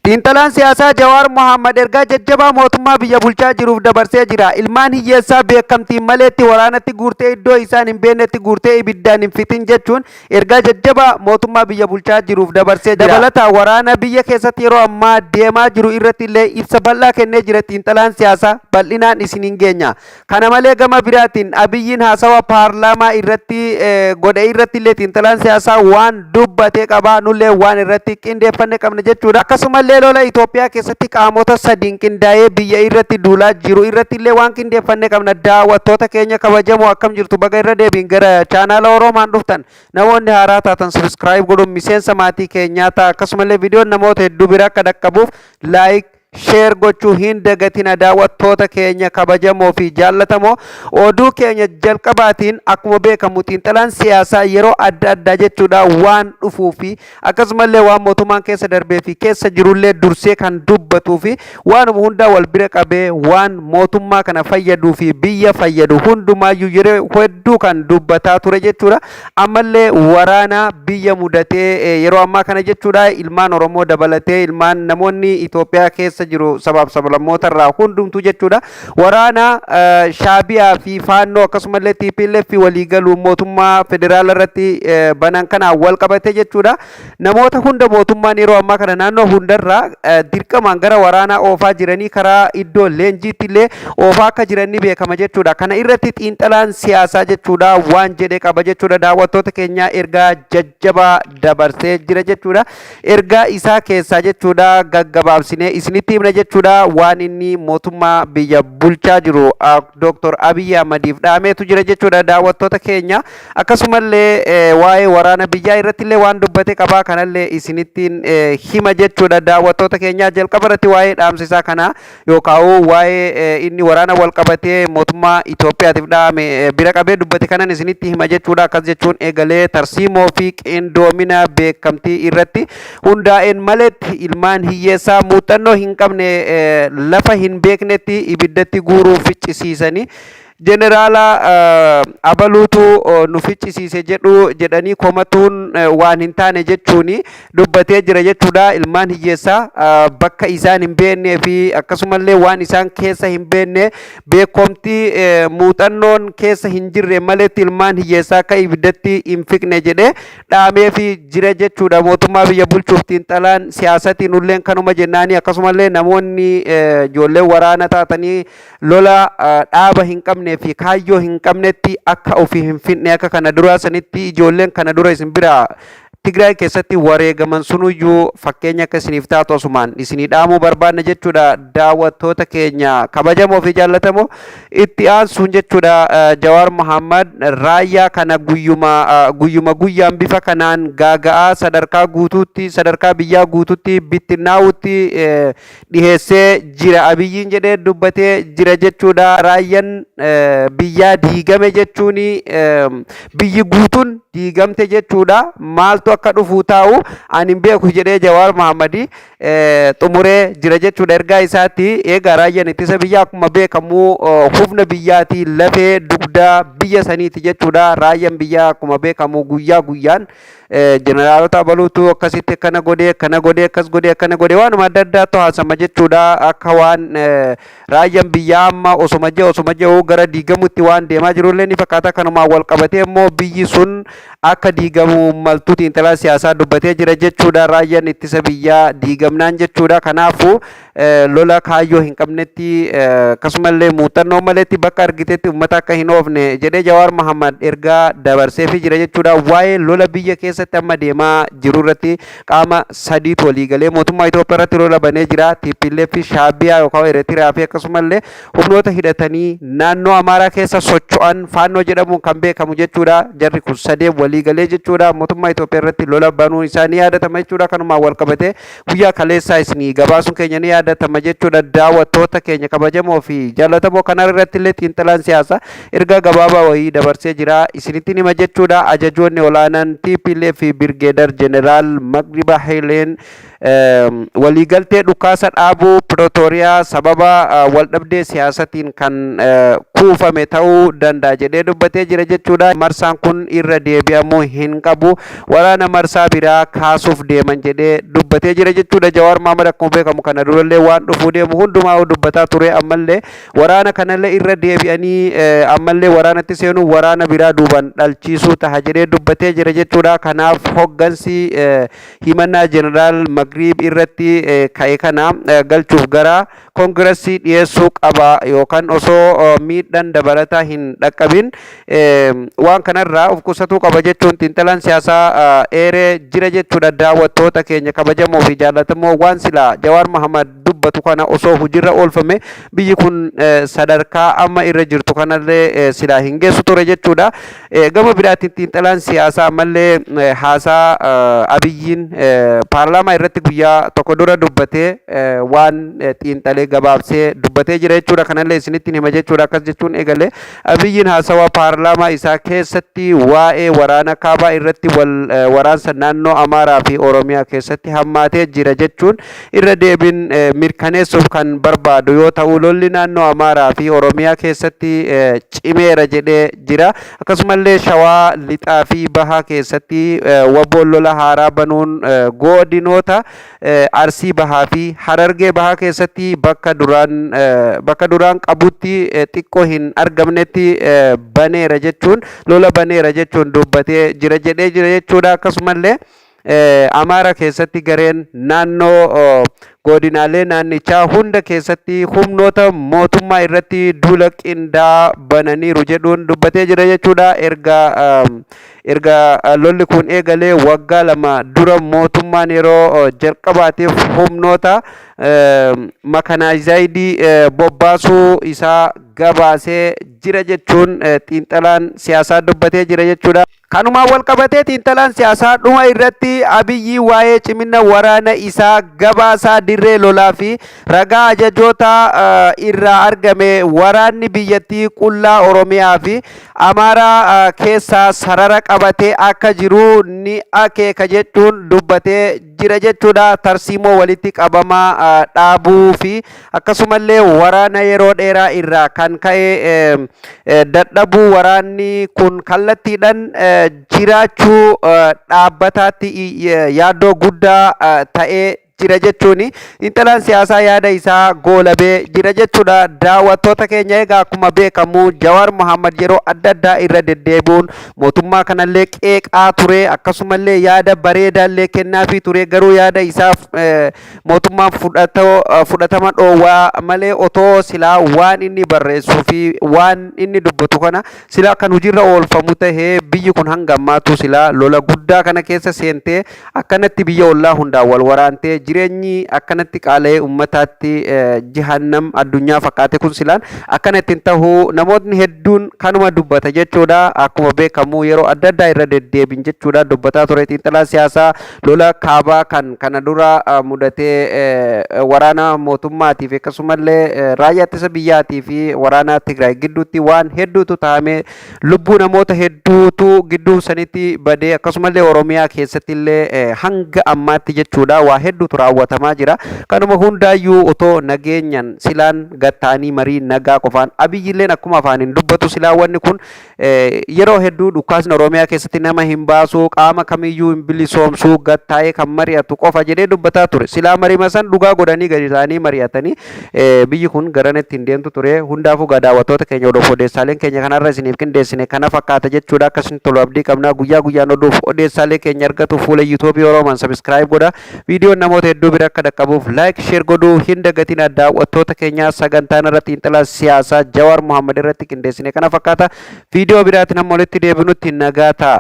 Xiinxalaan siyaasaa Jawaar Mohaammed ergaa jajjabaa mootummaa biyya bulchaa jiruuf dabarsee jira. Ilmaan hiyyeessaa beekamtiin maleetti waraanatti guurtee iddoo isaan hin beeknetti guurtee ibiddaan hin fixin jechuun ergaa jajjabaa mootummaa biyya bulchaa jiruuf dabarsee jira. Dabalataan waraana biyya keessatti yeroo ammaa deemaa jiru irratti illee ibsa bal'aa kennee jira. Xiinxalaan siyaasaa bal'inaan isin hin geenya. Kana malee gama biraatiin Abiyyiin haasawa paarlaamaa irratti godhe irratti illee xiinxalaan siyaasaa waan dubbatee qaba. Nullee waan irratti qindeeffanne qabna jechuudha. Akkasumallee lola Itoophiyaa keessatti qaamota sadiin qindaa'ee biyya irratti duulaa jiru irratti illee waan qindeeffanne qabna. Daawwattoota keenya kabajamoo akkam jirtu baga irra deebiin gara chaanaala Oromaan dhuftan namoonni haaraa taatan subscribe godhuun miseensa maatii keenyaa ta'a. Akkasumallee viidiyoon namoota hedduu bira akka dhaqqabuuf like share gochuu hin dagatina. Daawwattoota keenya kabajamoo fi jaallatamoo oduu keenya jalqabaatiin akkuma beekamu xiinxalaan siyaasaa yeroo adda addaa jechuudha waan dhufuu fi akkasumallee waan mootummaan keessa darbee fi keessa jirullee dursee kan dubbatuu fi waanuma hundaa wal bira qabee waan mootummaa kana fayyaduu fi biyya fayyadu hundumaayyuu yeroo hedduu kan dubbataa ture jechuudha. Ammallee waraana biyya mudatee yeroo ammaa kana jechuudha ilmaan Oromoo dabalatee ilmaan namoonni Itoophiyaa keessa jiru sabaaf sablammoota irraa hundumtuu jechuudha waraana shaabiyaa fi faannoo akkasumallee TPLF fi waliigaluu mootummaa federaala irratti banan kana wal qabate jechuudha. Namoota hunda mootummaan yeroo ammaa kana naannoo hundarraa dirqamaan gara waraanaa oofaa jiranii karaa iddoo leenjiitti illee oofaa akka jiranii beekama jechuudha. Kana irratti xiinxalaan siyaasaa jechuudha waan jedhee qaba jechuudha. Daawwattoota keenya ergaa jajjabaa dabarsee jira jechuudha. Ergaa isaa keessaa jechuudha gaggabaabsinee isinitti himna jechuudha waan inni mootummaa biyya bulchaa jiru Dr. Abiy Ahmediif dhaameetu jira jechuudha. Daawwattoota keenya akkasumallee waa'ee waraana biyyaa irratti illee waan dubbate qabaa kanallee isinittiin hima jechuudha. Daawwattoota keenya jalqaba irratti waa'ee dhaamsisaa kana yookaan waa'ee inni waraana wal qabatee mootummaa Itoophiyaatiif dhaame bira qabee dubbate kanan isinitti hima jechuudha. Akkas jechuun eegalee tarsiimoo fi qindoomina beekamtii irratti hundaa'een maletti ilmaan hiyyeessaa muuxannoo hin qabne lafa hin beeknetti ibiddatti guuruu ficcisiisanii jeneraala abaluutu nu ficcisiise jedhanii komatuun waan hin taane jechuuni dubbatee jira jechuudha. Ilmaan hiyyeessaa bakka isaan hin beeknee fi akkasumallee waan isaan keessa hin beekne beekomtii muuxannoon keessa hin jirre maletti ilmaan hiyyeessaa akka ibiddatti hin fiqne jedhee dhaamee fi jira jechuudha. Mootummaa biyya bulchuuf xiinxalaan siyaasatiin ulleen kanuma jennaanii akkasumallee namoonni ijoollee waraana taatanii lola dhaaba hin qabne fi kaayyoo hin qabnetti akka ofii hin finne akka kana dura sanitti ijoolleen kana dura isin bira Tigraay keessatti wareegaman sunuyyuu fakkeenya akka isiniif taatu asumaan isinii dhaamuu barbaanna jechuudha. Daawwattoota keenya kabajamoo fi jaallatamoo itti aansuun jechuudha Jawaar Mohaammed raayyaa kana guyyaan bifa kanaan gaaga'aa sadarkaa guutuutti sadarkaa biyyaa guutuutti bittinnaa'utti dhiheessee jira. Abiyyiin jedhee dubbatee jira jechuudha. Raayyaan biyyaa diigame jechuun biyyi guutuun diigamte jechuudha. Maaltu akka dhufu taa'u ani hin beeku jedhee Jawaar Mohaammed xumuree jira jechuudha. Ergaa isaatti eegaa raayyaan ittisa biyyaa akkuma beekamu hubna biyyaati lafee dugdaa biyya saniiti jechuudha. Raayyaan biyyaa akkuma beekamu guyyaa guyyaan jeneraalota abaluutu akkasitti kana godhee akkas godhee akkana godhee waanuma adda addaatu haasama jechuudha. Akka waan raayyaan biyyaa amma osuma jiru gara diigamutti waan deemaa jirullee ni fakkaata. Kanumaan wal qabatee immoo biyyi sun akka diigamu maltuu xiinxalaa siyaasaa dubbatee jira jechuudha. Raayyaan ittisa biyyaa diigamnaan jechuudha. Kanaafuu lola kaayyoo hin qabnetti akkasumallee muuxannoo maleetti bakka argitetti uummata akka hin oofne jedhee Jawaar Mohaammed ergaa dabarseefii jira jechuudha. Waa'ee lola biyya keessatti amma deemaa jiru irratti qaama sadiitu waliigalee mootummaa Itoophiyaa irratti lola banee jira. TPLF shaabiyaa yookaan Eertiraa fi akkasumallee humnoota hidhatanii naannoo Amaaraa keessa socho'an faannoo jedhamuun kan beekamu jechuudha. Jarri kun sadeen waliigalee jechuudha mootummaa Itoophiyaa irratti lola banuun isaa ni yaadatama jechuudha. Kanumaan wal qabatee guyyaa kaleessaa isinii gabaasuun keenya ni yaadatama jechuudha. Daawwattoota keenya kabajamoo fi jaallatamoo kana irratti illee xiinxalaan siyaasaa ergaa gabaabaa wayii dabarsee jira isinitti hima jechuudha. Ajajoonni olaanaan TPLF fi Birgeedar Jeneraal Magriba Haileen waliigaltee dhukaasa dhaabuu Pretoria sababa waldhabdee siyaasatiin kan kuufame ta'uu danda'a jedhee dubbatee jira jechuudha. Marsaan kun irra deebi'amuu hin qabu, waraana marsaa biraa kaasuuf deeman jedhee dubbatee jira jechuudha. Jawaar Mohaammed akkuma beekamu kana durallee waan dhufuu deemu hundumaa dubbataa ture. Ammallee waraana kanallee irra deebi'anii ammallee waraanatti seenuu waraana biraa duuban dhalchiisuu taha jedhee dubbatee jira jechuudha. Kanaaf hoggansi himannaa jeneraal Magriib irratti ka'e kana galchuuf gara koongireesii dhiyeessuu qaba yookaan osoo miidhaan dabalataa hin dhaqqabin waan kanarraa of qusatuu qaba jechuun xiinxalaan siyaasaa eeree jira jechuudha. Daawwattoota keenya kabajamoo fi jaallatamoo waan silaa Jawaar Mohaammed dubbatu kana osoo hojiirra oolfame biyyi kun sadarkaa amma irra jirtu kanallee silaa hin geessu ture jechuudha. Gama biraatiin xiinxalaan siyaasaa ammallee haasaa Abiyyiin paarlaamaa irratti guyyaa tokko dura dubbatee waan xiinxalee gabaabsee dubbatee jira jechuudha. Kanallee isinittiin hima jechuudha. Akkas jechuun eegalee Abiyyiin haasawaa paarlaamaa isaa keessatti waa'ee waraana kaabaa irratti waraansa naannoo Amaaraa fi Oromiyaa keessatti hammaatee jira jechuun irra deebiin mirkaneessuuf kan barbaadu yoo ta'u, lolli naannoo Amaaraa fi Oromiyaa keessatti cimeera jedhee jira. Akkasumallee Shawaa Lixaa fi Bahaa keessatti wabboon lola haaraa banuun godinoota Arsii Bahaa fi Harargee Bahaa keessatti bakka duraan qabutti xiqqoo hin argamnetti baneera jechuun lola baneera jechuun dubbatee jira jedhee jira jechuudha. Akkasumallee Amaara keessatti gareen naannoo godinaalee naannichaa hunda keessatti humnoota mootummaa irratti duula qindaa bananiiru jedhuun dubbatee jira jechuudha. Erga lolli kun eegalee waggaa 2 dura mootummaan yeroo jalqabaatiif humnoota makanaayizaayidii bobbaasuu isaa gabaasee jira jechuun xiinxalaan siyaasaa dubbatee jira jechuudha. Kanumaan wal qabatee xiinxalaan siyaasaa dhuma irratti Abiyyi waa'ee cimina waraana isaa gabaasaa dirree lolaa fi ragaa ajajoota irraa argame waraanni biyyattii qullaa Oromiyaa fi Amaaraa keessaa sarara qabatee akka jiru ni akeeka jechuun dubbatee jira jechuudha. Tarsiimoo walitti qabamaa dhaabuu fi akkasumallee waraana yeroo dheeraa irraa kan ka'e dadhabuu waraanni kun kallattiidhaan jiraachuu dhaabbataatti yaaddoo guddaa ta'ee jira jechuun xiinxalaan siyaasaa yaada isaa goolabee jira jechuudha. Daawwattoota keenya egaa akkuma beekamu Jawaar Mohaammed yeroo adda addaa irra deddeebi'uun mootummaa kanallee qeeqaa ture, akkasumallee yaada bareedaallee kennaafii ture. Garuu yaada isaaf mootummaan fudhatama dhoowwaa malee otoo silaa waan inni barreessuu fi waan inni dubbatu kana silaa kan hojiirra oolfamu tahee biyyi kun hanga ammaatu silaa lola guddaa kana keessa seentee akkanatti biyya ollaa hundaan wal waraantee jireenyi akkanatti qaala'ee ummataatti jahannam addunyaa fakkaate kun silaan akkanatti ta'uu namoonni hedduun kanuma dubbata jechuudha. Akkuma beekamu yeroo adda addaa irra deddeebiin jechuudha dubbataa ture. Xiinxalaa siyaasaa lola kaabaa kan kana dura mudatee waraana mootummaatiif akkasumallee raayyaa ittisa biyyaatii fi waraana Tigraay gidduutti waan hedduutu taa'ame, lubbuu namoota hedduutu gidduu sanitti badee, akkasumallee Oromiyaa keessatti illee hanga ammaatti jechuudha waa hedduutu raawwatamaa jira. Kanuma hundaayyuu otoo nageenyaan silaan gattaanii marii nagaa qofaan Abiyyilleen akkuma afaaniin dubbatu silaa wanni kun yeroo hedduu dhukaasni Oromiyaa keessatti nama hin baasu, qaama kamiyyuu hin bilisoomsu, gattaa'ee kan mari'atu qofa jedhee dubbataa ture. Silaa mariima san dhugaa godhanii gadi isaanii mari'atanii biyyi kun garanatti hin deemtu ture. Hundaafuu daawwattoota keenya odeessaaleen keenya kanarra isiniif qindeessine kana fakkaata jechuudha. Akkasiin tolu abdii qabna guyyaa guyyaan odeessaalee keenya argatu fuula YouTube Oromoon subscribe godha. Viidiyoon namoota hedduu bira akka dhaqqabuuf like share godhuu hin dagatina. Daawwattoota keenya sagantaan irratti xiinxalaa siyaasaa Jawaar Mohaammed irratti qindeessine kana fakkaata. Viidiyoo biraatiin amma walitti deebinutti nagaa ta'a.